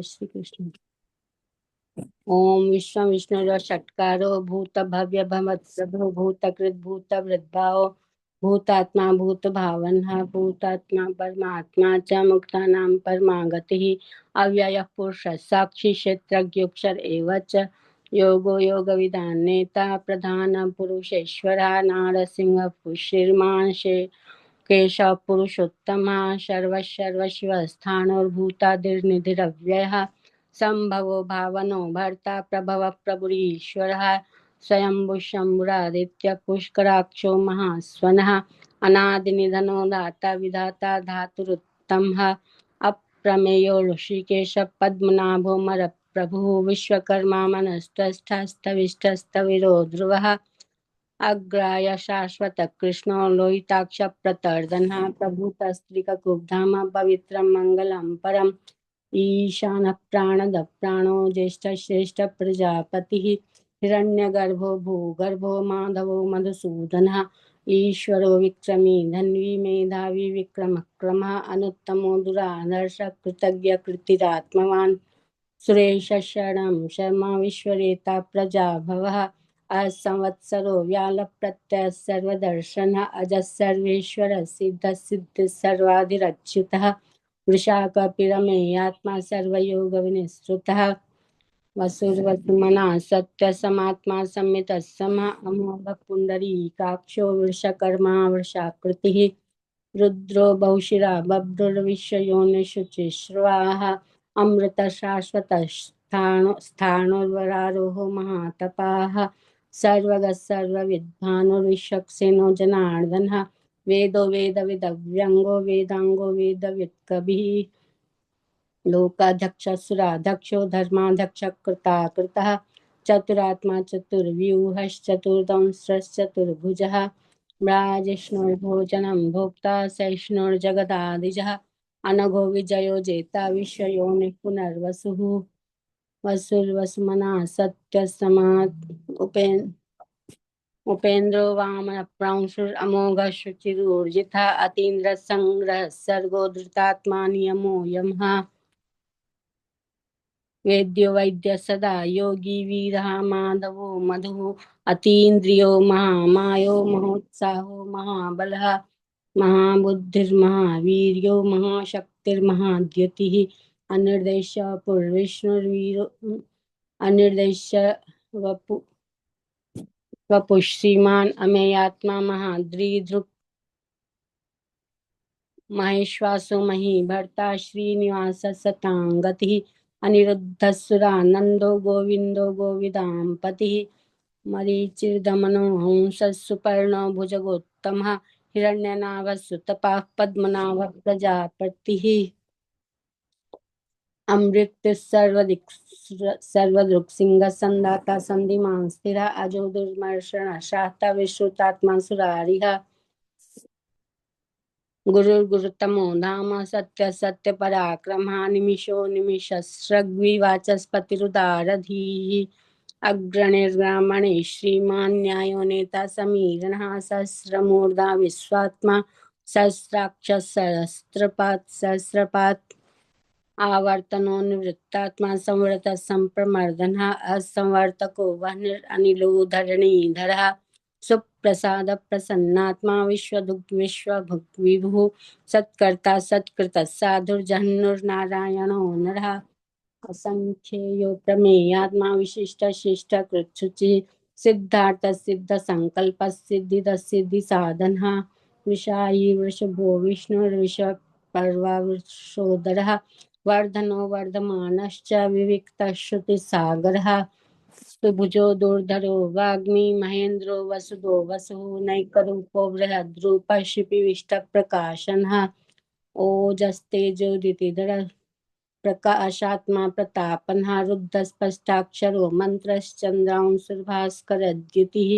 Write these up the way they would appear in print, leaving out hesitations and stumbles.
श्री कृष्ण। ओम विश्व विष्णु षट्कारो भूत भव्य भवत्सभो भूतकृत भूत वृद्भाव भूतात्मा भूत भावना भूतात्मा परमात्मा च मुक्तानां परमागतिः अव्ययः पुरुषः साक्षी क्षेत्रज्ञोक्षर एव च योगो योगविदां नेता प्रधान पुरुषेश्वरः नारसिंह पुष्यमानशे केशव पुरुषोत्तमः सर्वशिवस्थाणुर्भूतादिर्निधिरव्ययः संभवो भावनो भर्ता प्रभव प्रभुरीश्वरः स्वयंभुः शम्भुरादित्य पुष्कराक्षो महास्वनः अनादिनिधनो दाता विधाता धातुरुत्तमः अप्रमेयो ऋषिकेश पद्मनाभो मरप्रभुः विश्वकर्मा मनस्त्वष्टस्थविष्टस्थविरो ध्रुवः अग्राय शाश्वत कृष्णो लोहिताक्ष प्रतर्दनः प्रभुतस्त्रिककुब्धाम पवित्रं मङ्गलं परम् ईशानः प्राणद प्राणो ज्येष्ठ श्रेष्ठ प्रजापतिः हिरण्यगर्भो भूगर्भो माधवो मधुसूदनः ईश्वरो विक्रमी धन्वी मेधावी विक्रमक्रमः अनुत्तमो दुरादर्श कृतज्ञ कृतिरात्मवान् सुरेश शरणं शर्मा विश्वरेता प्रजाभवः असंवत्सरो व्यालप्रत्यय सर्वदर्शनः अजः सर्वेश्वर सिद्ध सिद्ध सर्वाधिरच्युतः वृषाकपिरमेयात्मा सर्वयोगविनिःसृतः वसुर्वसुमना सत्यसमात्मा संमितः समः अमोघ पुण्डरीकाक्षो वृषकर्मा वृषाकृतिः रुद्रो बहुशिरा बभ्रुर्विश्वयोनिषुचिश्रवाः अमृत शाश्वत स्थाणुर्वरारोहो महातपाः सर्वगः सर्वविद्भानुर्विश्वक्सेनो जनार्दनः वेदो वेदविदव्यङ्गो वेदाङ्गो वेदव्युत्कभिः लोकाध्यक्षः धर्माध्यक्षः कृताकृतः चतुरात्मा चतुर्व्यूहश्चतुर्दंश्रश्चतुर्भुजः राजिष्णुर्भोजनं भोक्ता सहिष्णुर्जगदादिजः अनघो विजयो जेता विश्वयोनिः पुनर्वसुः वसुर्वसुमना सत्यसमात् उपेन्द्रो वामन प्रांशुरमोघ शुचिरूर्जितः अतीन्द्र संग्रह सर्गो धृतात्मा नियमो यमः वेद्यो वैद्य सदा योगी वीरः माधवो मधुः अतीन्द्रियो महामायो महोत्साहो महाबलः महाबुद्धिर्महावीर्यो महाशक्तिर्महाद्युतिः अनिर्देश पुर्विष्णुर्वीरो अनिर्देश वपु वपुः श्रीमान् अमेयात्मा महाद्रिदृक् महेश्वासो महीभर्ता श्रीनिवास सताङ्गतिः अनिरुद्धसुरानन्दो गोविन्दो गोविदां पतिः मरीचिर्दमनो हंसः सुपर्णो भुजगोत्तमः हिरण्यनाभः सुतपाः पद्मनाभः प्रजापतिः अमृत सर्वदृक्सिंह संदाता संधिमान् स्थिरा अजो दुर्मर्षण शास्ता विश्रुतात्मा सुरारिः गुरुर्गुरुतमो धाम सत्य सत्य पराक्रमः निमिषो निमिषस्रग्विवाचस्पतिरुदारधीः अग्रणिर्ब्राह्मणे श्रीमान् न्यायो नेता समीरणः सहस्रमूर्धा विश्वात्मा सहस्राक्षः सहस्रपात् आवर्तनो निवृत्तात्मा संवृतः संप्रमर्दनः असंवर्तको वह्निरनिलो धरणीधरः सुप्रसाद प्रसन्नात्मा विश्वदुग् विश्वभुक् विभुः सत्कर्ता सत्कृतः साधुर्जह्नुर्नारायणो नरः असंख्येयो प्रमेयात्मा विशिष्ट शिष्ट कृच्छुचि सिद्धार्थ सिद्ध संकल्प सिद्धिद सिद्धि साधनः विषायी वृषभो विष्णुर्विष पर्वा वृषोदरः वर्धनो वर्धमानश्च विविक्तः श्रुतिसागरः सुभुजो दुर्धरो वाग्मी महेन्द्रो वसुदो वसुः नैकरूपो बृहद्रूपः शिपिविष्टप्रकाशनः ओजस्तेजोदितिधर प्रकाशात्मा प्रतापनः रुद्धस्पष्टाक्षरो मन्त्रश्चन्द्रांशुर्भास्करद्युतिः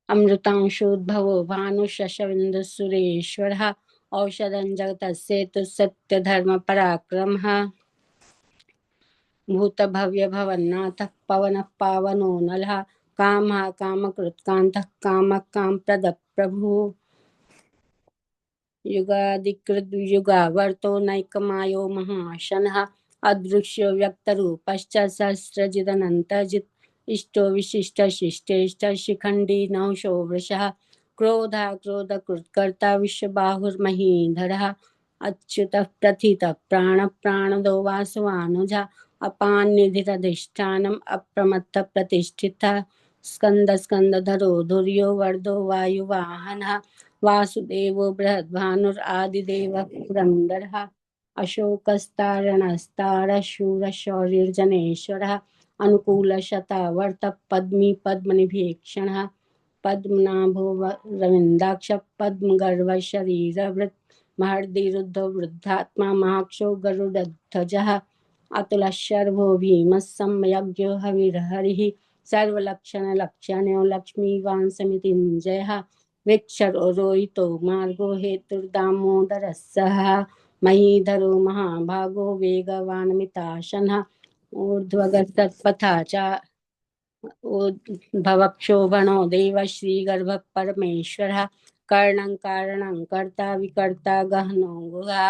अमृतांशोद्भवो भानुशशविन्दुसुरेश्वरः औषधं जगतस्येतु सत्यधर्मपराक्रमः भूतभव्य भवन्नाथः पवनः पावनो नलः कामः कामकृत्कान्तः कामः कामप्रदः प्रभुः युगादिकृत युगावर्तो नैकमायो महाशनः अदृश्यो व्यक्तरूपश्च सहस्रजिदनन्तजित् इष्टो विशिष्ट शिष्टेष्ट शिखण्डी नहुषो वृषः क्रोधाक्रोधकृत्कर्ता विश्वबाहुर्महीधरः अच्युतः प्रथितः प्राणप्राणदो वासवानुजा अपान्निधिरधिष्ठानम् अप्रमत्तः प्रतिष्ठितः स्कन्दस्कन्दधरो धुर्यो वर्धो वायुवाहनः वासुदेवो बृहद्भानुरादिदेवः पुरन्दरः अशोकस्तारणस्तारः शूरशौर्यर्जनेश्वरः अनुकूलशतावर्तः पद्मी पद्मनिभीक्षणः पद्मनाभो रविन्दाक्ष पद्मगर्भशरीरवृत् महर्दिरुद्धो वृद्धात्मा महाक्षो गरुडध्वजः अतुलशर्भो भीमः सम्यग्यो हविर्हरिः सर्वलक्षणलक्षणो लक्ष्मीवान् समितिञ्जयः विक्षरो रोहितो मार्गो हेतुर्दामोदरः सः महीधरो महाभागो वेगवानमिताशनः ऊर्ध्वगतपथा च भवक्षोभणो देव श्रीगर्भः परमेश्वरः कर्णं कारणं कर्ता विकर्ता गहनो गुहा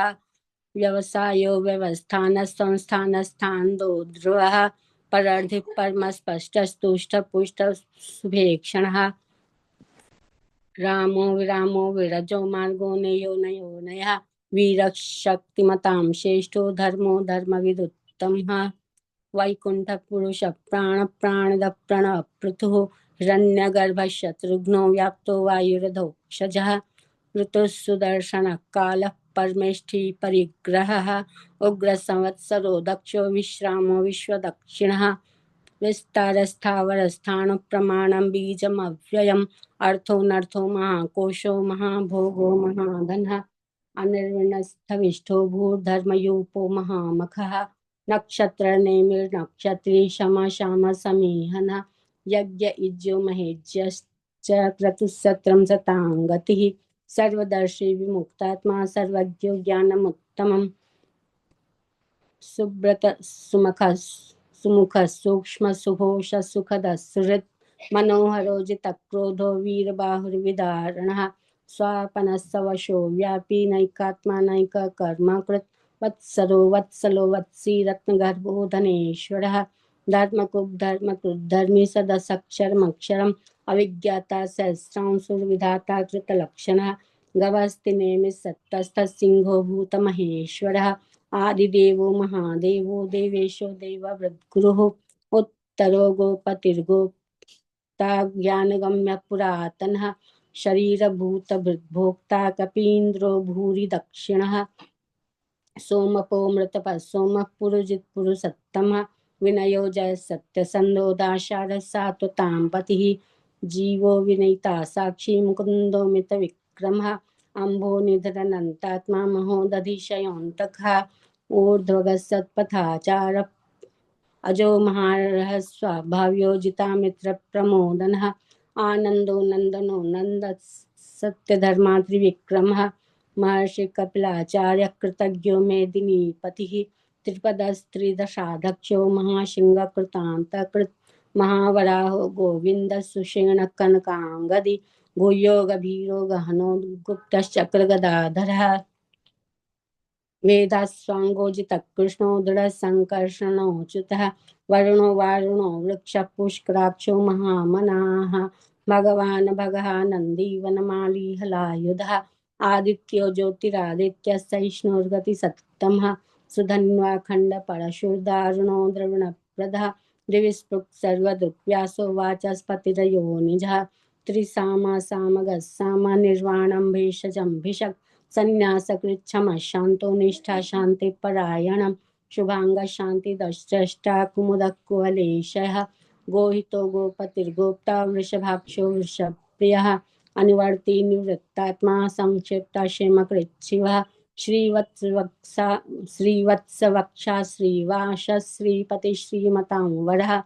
व्यवसायो व्यवस्थान संस्थानस्थानो ध्रुवः परर्धि परमस्पष्टस्तुष्टपुष्ट सुभेक्षणः रामो विरामो विरजो मार्गो नयो नयो नयः वीरशक्तिमतां श्रेष्ठो धर्मो धर्मविदुत्तमः वैकुंठ पुरुष प्राण प्राणद प्रणव पृथुः हिरण्यगर्भशत्रुघ्नो व्याप्तो वायुरधोक्षजः ऋतुः सुदर्शनः कालः परमेष्ठी परिग्रहः उग्रसंवत्सरो दक्षो विश्रामो विश्वदक्षिणः विस्तारस्थावरस्थान प्रमाणं बीजमव्ययम् अर्थो नर्थो महाकोशो महाभोगो महाधनः अनिर्विण्णस्थविष्ठो भूर्धर्मयूपो महामखः नक्षत्रनेमिर्नक्षत्री शम श्याम समीहनः यज्ञ इज्यो महेज्यश्च क्रतुसत्रं सताङ्गतिः सर्वदर्शी विमुक्तात्मा सर्वज्ञो ज्ञानमुत्तमम् सुब्रत सुमुख सुमुख सूक्ष्म सुघोष सुखद सुहृत् मनोहरो जितक्रोधो वीरबाहुर्विदारणः स्वापनस्सवशो व्यापी नैकात्मा नैककर्मकृत् वत्सरो वत्सलो वत्सी रत्नगर्भो धनेश्वरः धर्मकृद्धर्मी सदसक्षरमक्षरम् अविज्ञाता सहस्रांशुर्विधाता कृतलक्षणः गवस्तिनेमि सत्तस्थः सिंहो भूतमहेश्वरः आदिदेवो महादेवो देवेशो देववृद्गुरुः उत्तरो गोपतिर्गोप्ता ज्ञानगम्य पुरातनः शरीरभूतभृद्भोक्ता कपीन्द्रो भूरि दक्षिणः सोमपो मृतपः सोमः पुरुजित्पुरुषोत्तमः विनयो जय सत्यसन्धो दाशारः सात्वतां पतिः जीवो विनयिता साक्षी मुकुन्दो मितविक्रमः अम्भो निधरनन्तात्मा महोदधिशयोऽन्तकः ऊर्ध्वगसत्पथाचार अजो महारहस्वभाव्योजिता मित्रप्रमोदनः आनन्दो नन्दनो नन्द सत्यधर्मा त्रिविक्रमः महर्षि कपिलाचार्य कृतज्ञो मेदिनीपतिः त्रिपदस्त्रिदशाध्यक्षो महासिंहकृतान्तकृत् महावराहो गोविन्द सुषेण कनकाङ्गदि गुह्यो गभीरो गहनो गुप्तश्चक्रगदाधरः वेदास्वाङ्गोजितकृष्णो दृढसङ्कर्षणोच्युतः वरुणो वारुणो वृक्षपुष्कराक्षो महामनाः भगवान् भगः नन्दी हलायुधः आदित्यो ज्योतिरादित्यः सहिष्णुर्गतिसत्तमः सुधन्वाखण्ड परशुर्दारुणो द्रविणप्रदः दिविस्पृक् सर्वदृक्व्यासो वाचस्पतिरयो निजः त्रिसामा सामगः साम निर्वाणं भेषजं भिषक् संन्यासकृच्छम शांतो निष्ठा शांति परायणम शुभांग शांति दश्रेष्ठा कुमुदः कुवलेशः गोहितो गोपतिर्गोप्ता वृषभाक्षो वृषप्रियः अनुवर्ती निवृत्तात्मा संक्षिप्ता क्षेमकृच्छिवः श्रीवत्सवक्षा श्रीवास श्रीपति श्रीमतां वरः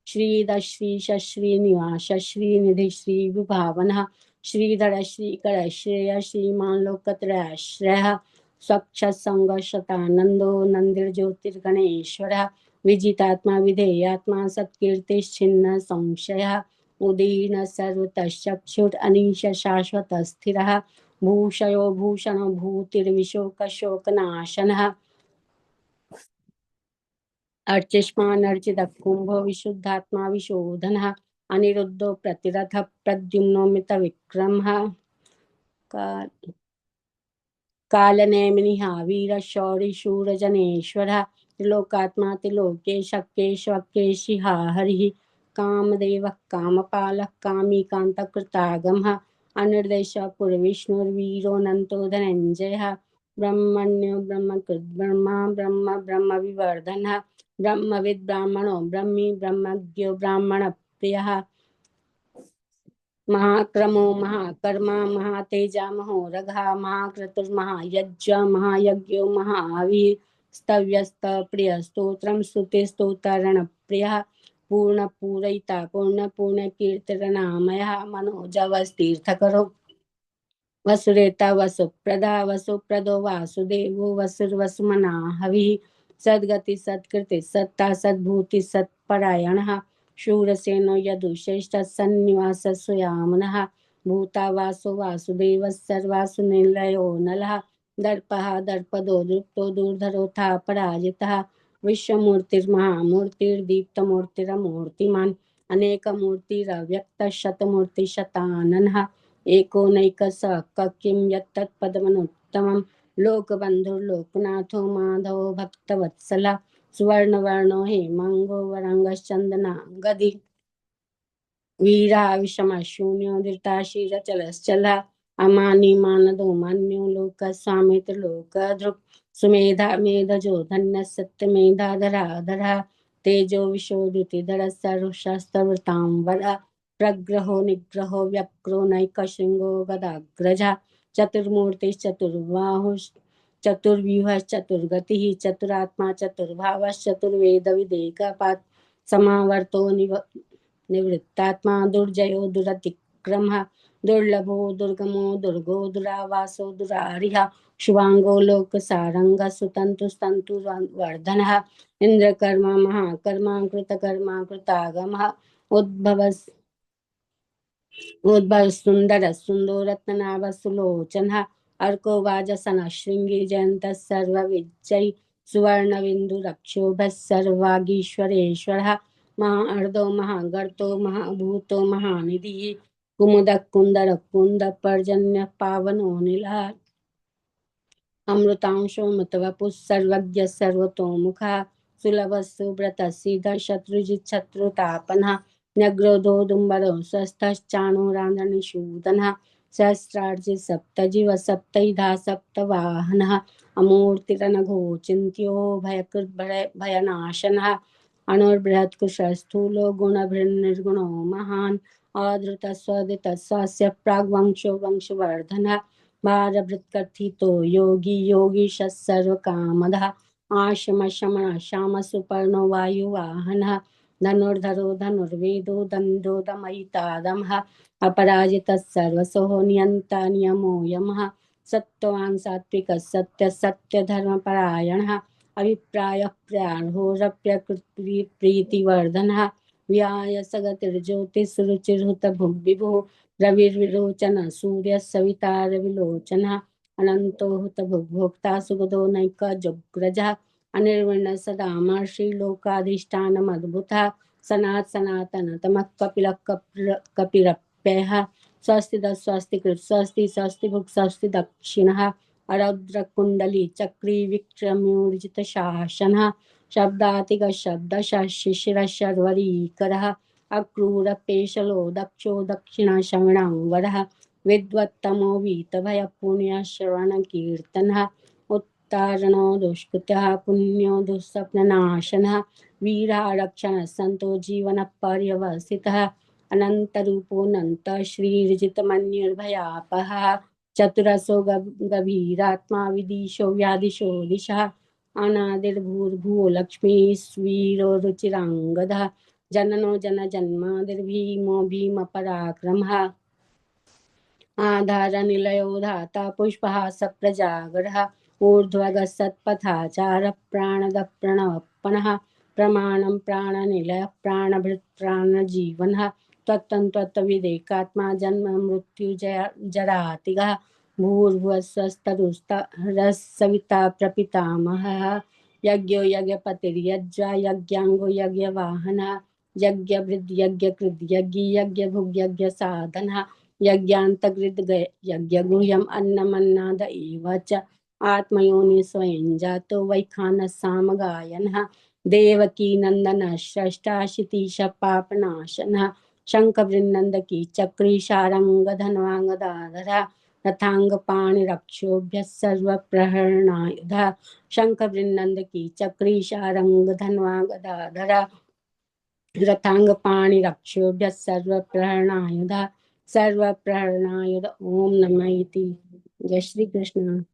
श्रीदश्रीश श्रीनिवास श्रीनिधि श्रीविभावनः श्रीधर श्रीकर श्रेय श्रीमान लोकत्रयाश्रयः स्वच्छसंगशतानंदो नंदिर्ज्योतिर्गणेश्वरः विजितात्मा विधेयात्मा सत्कीर्तिश्छिन्न संशयः उदीर्ण सर्वतश्चक्षुर् अनीश शाश्वतस्थिरः भूषयो भूषणो भूतिर्विशोकशोकनाशनः अर्चिष्मानर्चितः कुम्भो विशुद्धात्मा विशोधनः अनिरुद्धो प्रतिरथः प्रद्युम्नो मितविक्रमः कालनेमिनिः वीरशौरिशूरजनेश्वरः त्रिलोकात्मा त्रिलोकेश केशवकेशिहा हरिः कामदेवः कामपालः कामीकान्तकृतागमः अनिर्देशः पुरविष्णुर्वीरोऽनन्तो धनञ्जयः ब्रह्मण्यो ब्रह्मकृत् ब्रह्मा ब्रह्म ब्रह्मविवर्धनः ब्रह्मविद् ब्राह्मणो ब्रह्मी ब्रह्मज्ञो ब्राह्मणप्रियः महाक्रमो महाकर्मा महातेजा महोरघा महाक्रतुर्महायज्ञ महायज्ञो महावी स्तव्यस्तप्रियस्तोत्रं स्तुतिस्तोतरणप्रियः पूर्णपूरयिता पूर्णपूर्णकीर्तनामयः मनोजवस्तीर्थकरो वसुरेता वसुप्रदा वसुप्रदो वासुदेवो वसुर्वसुमना हविः सद्गति सत्कृति सत्ता सद्भूति सत्परायणः शूरसेनो यदुश्रेष्ठः सन्निवासः सुयामनः भूता वासो वासुदेवः सर्वासु निलयो नलः दर्पः दर्पदो दृप्तो दूर्धरोऽथा पराजितः विश्वमूर्तिर्महामूर्तिर्दीप्तमूर्तिरमूर्तिमान् अनेकमूर्तिरव्यक्तः शतमूर्तिशताननः एको नैकस किं यत्तत्पदमनुत्तमं लोकबन्धुर्लोकनाथो माधवो भक्तवत्सलः सुवर्णवर्णो हेमाङ्गो वराङ्गश्चन्दनाङ्गदी वीराविषमशून्यो धृताशीरचलश्चलः अमानि मानदो मान्यो लोकस्वामित्रलोकधृक् सुमेधा मेधजो धन्यः सत्यमेधाधराधरः तेजो विशोधुतिधरः सर्वशास्त्रवृतां वरः प्रग्रहो निग्रहो व्यक्रो नैकशृङ्गो गदाग्रजः चतुर्व्यूहश्चतुर्गतिः चतुरात्मा चतुर्भावश्चतुर्वेदविदेकपात् समावर्तो निवृत्तात्मा दुर्जयो दुरतिक्रमः दुर्लभो दुर्गमो दुर्गो दुरावासो दुरारिः शुभांगो लोकसारंगः सुतन्तुस्तन्तुवर्धनः इन्द्रकर्मा महाकर्मा कृतकर्मा कृतागमः उद्भव सुंदर सुंदो रत्नाभ सुलोचनः अर्को वाजसन श्रृंगी जयंत सर्वविजयी सुवर्णबिंदुरक्षोभः सर्वागीश्वरेश्वरः महार्दो महागर्तो महाभूतो महानिधिः कुमुदः कुन्दर कुन्द पर्जन्य पावनो नीलः अमृतांशो मृतवपुः सर्वज्ञ सर्वतोमुखः सुलभः सुब्रतः सीधः शत्रुजित् शत्रुतापनः न्यग्रोधो दुम्बरो स्वस्थश्चाणूरान्धनिषूदनः सहस्रार्जित् सप्तजीव सप्तैधा सप्तवाहनः अमूर्तिरनघो चिन्त्यो भयकृत् भयनाशनः अणुर्बृहत्कुशस्थूलो गुणभिर्निर्गुणो महान् आधृतः स्वदितः स्वस्य प्राग्वंशो वंशवर्धनः भारभृत्कथितो योगी योगीश सर्वकामदः आशमशमः श्यामसुपर्णो वायुवाहनः धनुर्धरो धनुर्वेदो दण्डो दमयितादमः अपराजितः सर्वसो नियन्ता नियमो यमः सत्त्वान् सात्विकः सत्य सत्यधर्मपरायणः अभिप्रायः प्रीतिवर्धनः व्याय सगतिर्ज्योतिषरुचिर्हुतभुग्विभुः रविर्विरोचन सूर्य सविता रविलोचनः अनंतो हुत भोक्ता सुगदो नैक जुग्रजः अनिर्वर्ण सदा महर्षि लोकाधिष्ठानमद्भुतः सनातन तमः कपिल कपिरप्ययः स्वस्ति स्वस्ति कृत स्वस्ति स्वस्ति भुक् स्वस्ति दक्षिणः अरौद्र कुंडली चक्री विक्रम्योर्जित शासनः शब्दातिग शब्दशः शिशिरः शर्वरीकरः अक्रूरपेशलो दक्षो दक्षिणश्रवणाङ्गरः विद्वत्तमो वीतभयपुण्यश्रवणकीर्तनः उत्तारणो दुष्कृतः पुण्यो दुःस्वप्ननाशनः वीरारक्षणः सन्तो जीवनपर्यवसितः अनन्तरूपोऽनन्त श्रीर्जितमन्युर्भयापहः चतुरसो गभीरात्मा विदिशो व्यादिशो दिशः अनादिर्भूर्भुवो लक्ष्मीस्वीरो रुचिराङ्गदः जननो जन जन्मादिर्भीमो भीमपराक्रमः आधारनिलयो धाता पुष्पहास प्रजागरः ऊर्ध्वगः सत्पथाचारः प्राणदः प्रणवप्पनः प्रमाणं प्राणनिलयः प्राणभृत् प्राणजीवनः त्वत्तन्त्वत्तविदेकात्मा जन्म मृत्युजरातिगः भूर्भुवस्वस्तरुस्तरः प्रपितामहः यज्ञो यज्ञपतिर्यज्वा यज्ञाङ्गो यज्ञवाहनः यज्ञभृद् यज्ञकृद् यज्ञी यज्ञभुग्यज्ञसाधनः यज्ञान्तकृद् यज्ञगुह्यम् अन्नमन्नाद एव च आत्मयोनि स्वयं जातो वैखानः सामगायनः देवकी नंदन षष्ठाशीतिश पापनाशनः शंखवृन्नंद की चक्री शारंग धनवांगदाधरा रथांग पाणि रक्षोभ्य सर्व प्रहरणायुधा शंखवृन्नंद की चक्री शारंग धनवांगदाधरा रथांग पाणि रक्षोभ्य सर्व प्रहरणायुधा सर्व प्रहरणायुध ओम नमः इति। जय श्री कृष्ण।